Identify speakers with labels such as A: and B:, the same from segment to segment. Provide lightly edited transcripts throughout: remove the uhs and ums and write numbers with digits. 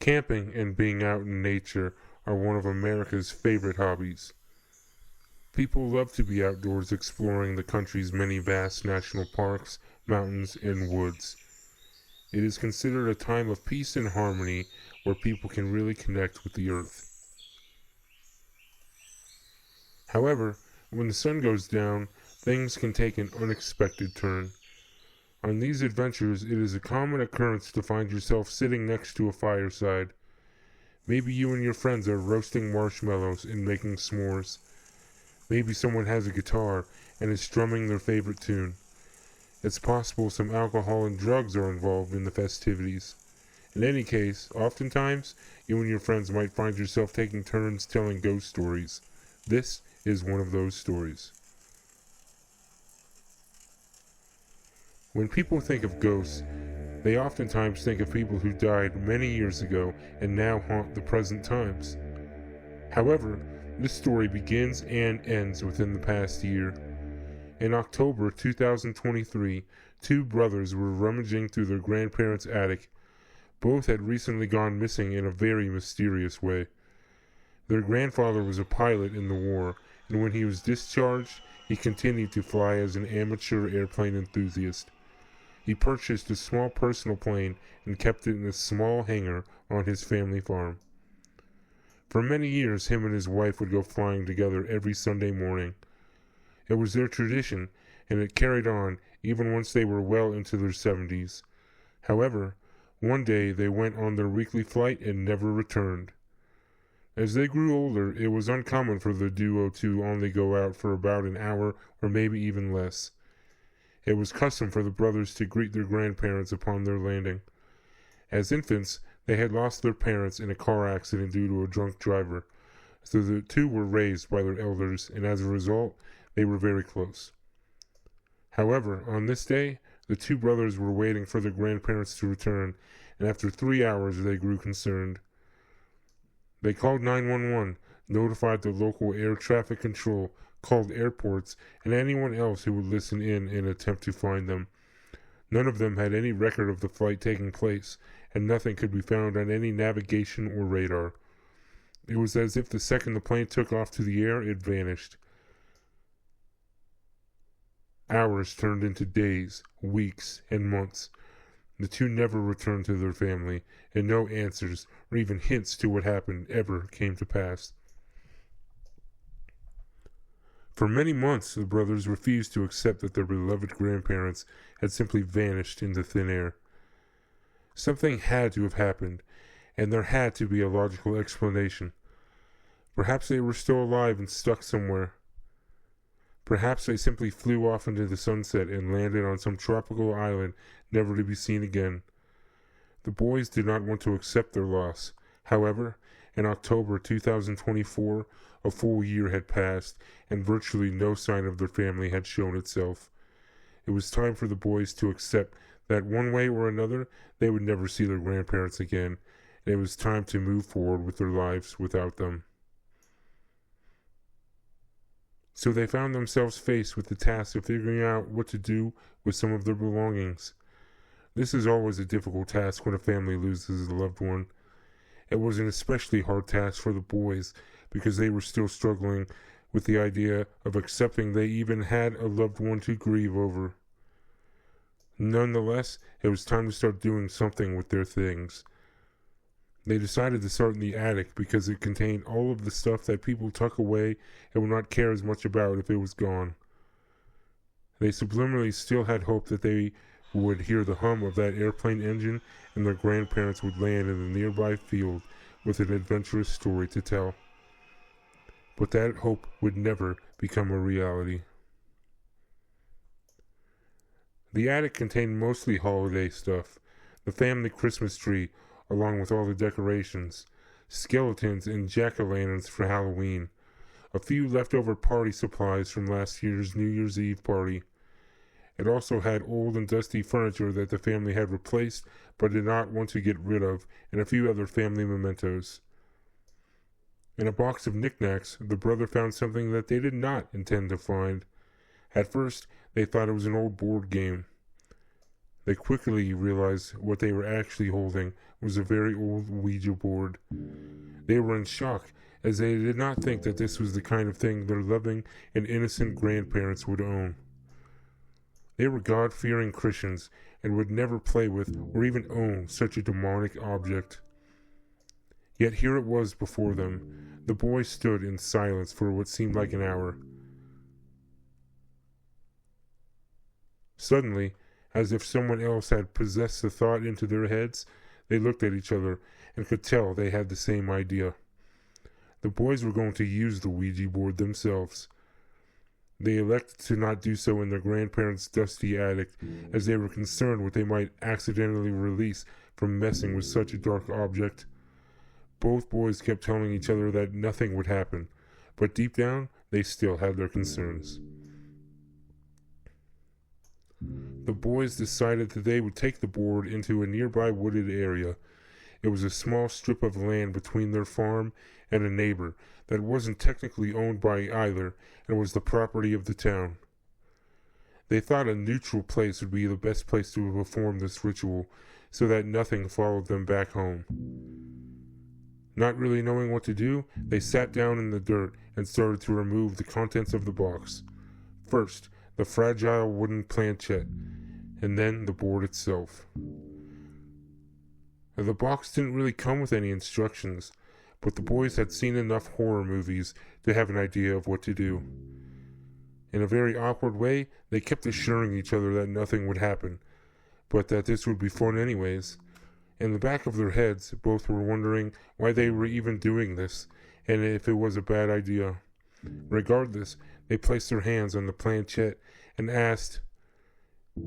A: Camping and being out in nature are one of America's favorite hobbies. People love to be outdoors exploring the country's many vast national parks, mountains, and woods. It is considered a time of peace and harmony where people can really connect with the earth. However, when the sun goes down, things can take an unexpected turn. On these adventures, it is a common occurrence to find yourself sitting next to a fireside. Maybe you and your friends are roasting marshmallows and making s'mores. Maybe someone has a guitar and is strumming their favorite tune. It's possible some alcohol and drugs are involved in the festivities. In any case, oftentimes, you and your friends might find yourself taking turns telling ghost stories. This is one of those stories. When people think of ghosts, they oftentimes think of people who died many years ago and now haunt the present times. However, this story begins and ends within the past year. In October 2023, two brothers were rummaging through their grandparents' attic. Both had recently gone missing in a very mysterious way. Their grandfather was a pilot in the war, and when he was discharged, he continued to fly as an amateur airplane enthusiast. He purchased a small personal plane and kept it in a small hangar on his family farm. For many years, him and his wife would go flying together every Sunday morning. It was their tradition, and it carried on even once they were well into their 70s. However, one day they went on their weekly flight and never returned. As they grew older, it was uncommon for the duo to only go out for about an hour or maybe even less. It was custom for the brothers to greet their grandparents upon their landing. As infants, they had lost their parents in a car accident due to a drunk driver, so the two were raised by their elders, and as a result, they were very close. However, on this day, the two brothers were waiting for their grandparents to return, and after 3 hours they grew concerned. They called 911, notified the local air traffic control, called airports, and anyone else who would listen in an attempt to find them. None of them had any record of the flight taking place, and nothing could be found on any navigation or radar. It was as if the second the plane took off to the air, it vanished. Hours turned into days, weeks, and months. The two never returned to their family, and no answers or even hints to what happened ever came to pass. For many months, the brothers refused to accept that their beloved grandparents had simply vanished into thin air. Something had to have happened, and there had to be a logical explanation. Perhaps they were still alive and stuck somewhere. Perhaps they simply flew off into the sunset and landed on some tropical island never to be seen again. The boys did not want to accept their loss. However, in October 2024, a full year had passed, and virtually no sign of their family had shown itself. It was time for the boys to accept that one way or another, they would never see their grandparents again, and it was time to move forward with their lives without them. So they found themselves faced with the task of figuring out what to do with some of their belongings. This is always a difficult task when a family loses a loved one. It was an especially hard task for the boys because they were still struggling with the idea of accepting they even had a loved one to grieve over. Nonetheless, it was time to start doing something with their things. They decided to start in the attic because it contained all of the stuff that people tuck away and would not care as much about if it was gone. They subliminally still had hope that they would hear the hum of that airplane engine and their grandparents would land in the nearby field with an adventurous story to tell. But that hope would never become a reality. The attic contained mostly holiday stuff, the family Christmas tree, along with all the decorations, skeletons and jack-o'-lanterns for Halloween, a few leftover party supplies from last year's New Year's Eve party. It also had old and dusty furniture that the family had replaced but did not want to get rid of, and a few other family mementos. In a box of knickknacks, the brother found something that they did not intend to find. At first, they thought it was an old board game. They quickly realized what they were actually holding was a very old Ouija board. They were in shock, as they did not think that this was the kind of thing their loving and innocent grandparents would own. They were God-fearing Christians and would never play with or even own such a demonic object. Yet here it was before them. The boys stood in silence for what seemed like an hour. Suddenly, as if someone else had possessed the thought into their heads, they looked at each other and could tell they had the same idea. The boys were going to use the Ouija board themselves. They elected to not do so in their grandparents' dusty attic, as they were concerned what they might accidentally release from messing with such a dark object. Both boys kept telling each other that nothing would happen, but deep down, they still had their concerns. The boys decided that they would take the board into a nearby wooded area. It was a small strip of land between their farm and a neighbor that wasn't technically owned by either and was the property of the town. They thought a neutral place would be the best place to perform this ritual so that nothing followed them back home. Not really knowing what to do, they sat down in the dirt and started to remove the contents of the box. First, the fragile wooden planchette, and then the board itself. The box didn't really come with any instructions, but the boys had seen enough horror movies to have an idea of what to do. In a very awkward way, they kept assuring each other that nothing would happen, but that this would be fun anyways. In the back of their heads, both were wondering why they were even doing this, and if it was a bad idea. Regardless, they placed their hands on the planchette and asked,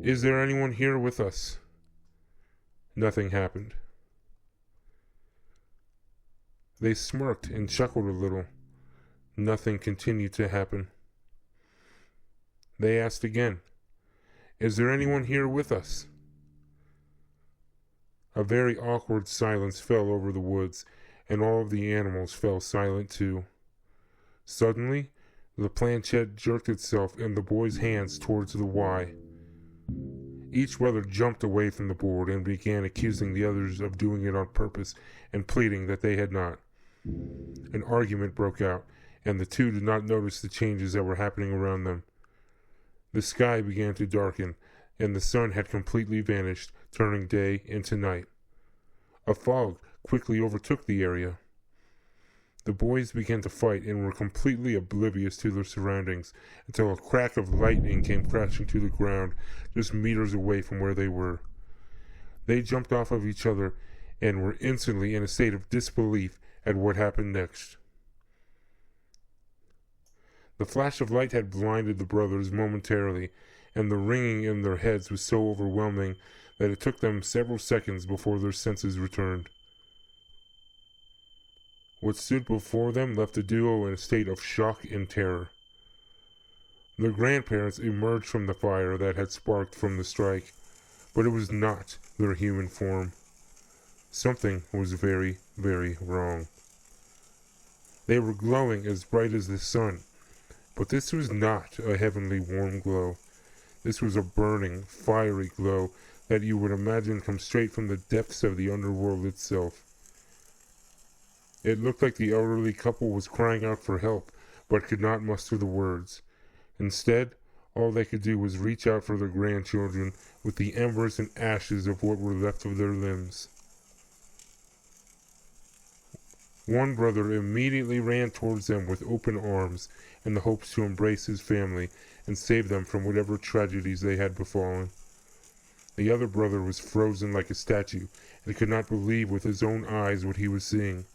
A: "Is there anyone here with us?" Nothing happened. They smirked and chuckled a little. Nothing continued to happen. They asked again, "Is there anyone here with us?" A very awkward silence fell over the woods, and all of the animals fell silent too. Suddenly, the planchette jerked itself and the boys' hands towards the Y. Each brother jumped away from the board and began accusing the others of doing it on purpose and pleading that they had not. An argument broke out, and the two did not notice the changes that were happening around them. The sky began to darken, and the sun had completely vanished, turning day into night. A fog quickly overtook the area. The boys began to fight and were completely oblivious to their surroundings until a crack of lightning came crashing to the ground just meters away from where they were. They jumped off of each other and were instantly in a state of disbelief at what happened next. The flash of light had blinded the brothers momentarily, and the ringing in their heads was so overwhelming that it took them several seconds before their senses returned. What stood before them left the duo in a state of shock and terror. Their grandparents emerged from the fire that had sparked from the strike, but it was not their human form. Something was very, very wrong. They were glowing as bright as the sun, but this was not a heavenly warm glow. This was a burning, fiery glow that you would imagine come straight from the depths of the underworld itself. It looked like the elderly couple was crying out for help, but could not muster the words. Instead, all they could do was reach out for their grandchildren with the embers and ashes of what were left of their limbs. One brother immediately ran towards them with open arms in the hopes to embrace his family and save them from whatever tragedies they had befallen. The other brother was frozen like a statue and could not believe with his own eyes what he was seeing.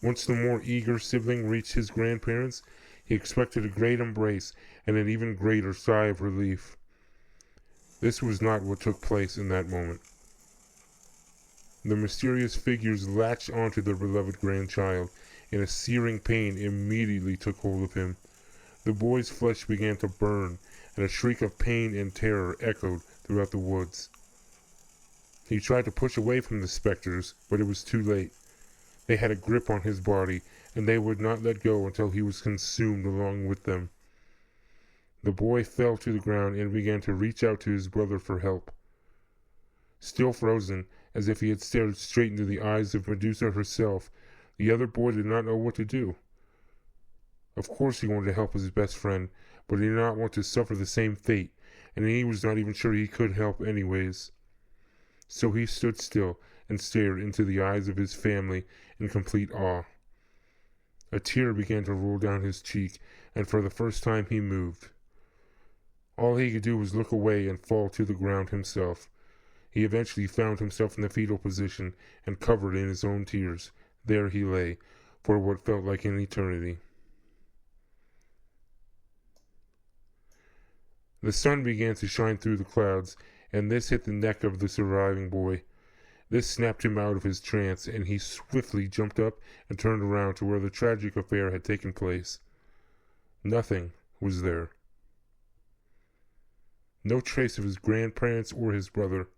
A: Once the more eager sibling reached his grandparents, he expected a great embrace and an even greater sigh of relief. This was not what took place in that moment. The mysterious figures latched onto their beloved grandchild, and a searing pain immediately took hold of him. The boy's flesh began to burn, and a shriek of pain and terror echoed throughout the woods. He tried to push away from the specters, but it was too late. They had a grip on his body, and they would not let go until he was consumed along with them. The boy fell to the ground and began to reach out to his brother for help. Still frozen, as if he had stared straight into the eyes of Medusa herself, the other boy did not know what to do. Of course he wanted to help his best friend, but he did not want to suffer the same fate, and he was not even sure he could help anyways. So he stood still and stared into the eyes of his family in complete awe. A tear began to roll down his cheek, and for the first time he moved. All he could do was look away and fall to the ground himself. He eventually found himself in the fetal position, and covered in his own tears, there he lay, for what felt like an eternity. The sun began to shine through the clouds, and this hit the neck of the surviving boy. This snapped him out of his trance, and he swiftly jumped up and turned around to where the tragic affair had taken place. Nothing was there. No trace of his grandparents or his brother.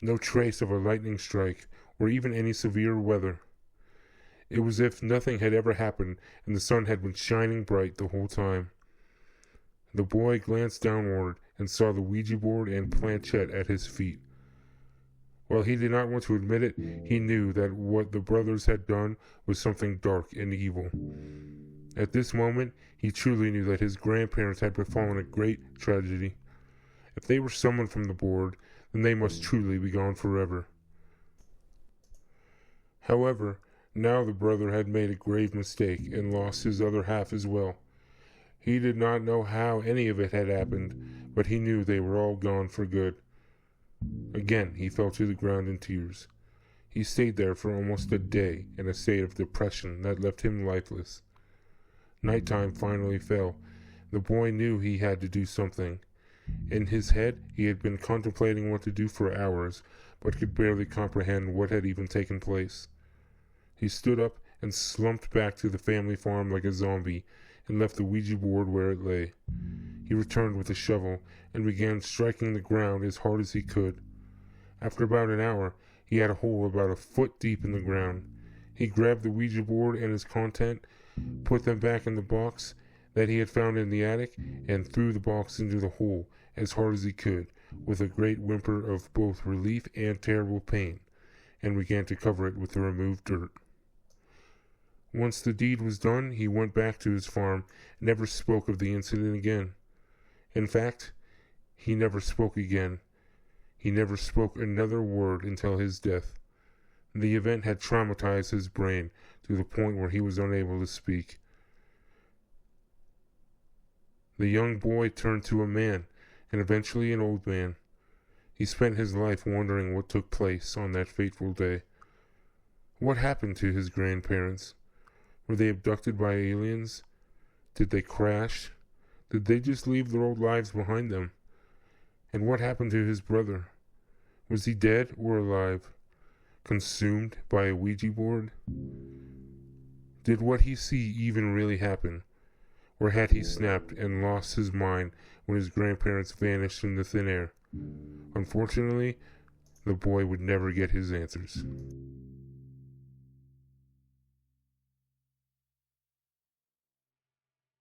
A: No trace of a lightning strike, or even any severe weather. It was as if nothing had ever happened, and the sun had been shining bright the whole time. The boy glanced downward and saw the Ouija board and planchette at his feet. While he did not want to admit it, he knew that what the brothers had done was something dark and evil. At this moment, he truly knew that his grandparents had befallen a great tragedy. If they were summoned from the board, then they must truly be gone forever. However, now the brother had made a grave mistake and lost his other half as well. He did not know how any of it had happened, but he knew they were all gone for good. Again, he fell to the ground in tears. He stayed there for almost a day in a state of depression that left him lifeless. Nighttime finally fell. The boy knew he had to do something. In his head, he had been contemplating what to do for hours, but could barely comprehend what had even taken place. He stood up and slumped back to the family farm like a zombie, and left the Ouija board where it lay. He returned with a shovel and began striking the ground as hard as he could. After about an hour, he had a hole about a foot deep in the ground. He grabbed the Ouija board and its content, put them back in the box that he had found in the attic, and threw the box into the hole as hard as he could, with a great whimper of both relief and terrible pain, and began to cover it with the removed dirt. Once the deed was done, he went back to his farm and never spoke of the incident again. In fact, he never spoke again. He never spoke another word until his death. The event had traumatized his brain to the point where he was unable to speak. The young boy turned to a man, and eventually an old man. He spent his life wondering what took place on that fateful day. What happened to his grandparents? Were they abducted by aliens? Did they crash? Did they just leave their old lives behind them? And what happened to his brother? Was he dead or alive? Consumed by a Ouija board? Did what he see even really happen? Or had he snapped and lost his mind when his grandparents vanished into thin air? Unfortunately, the boy would never get his answers.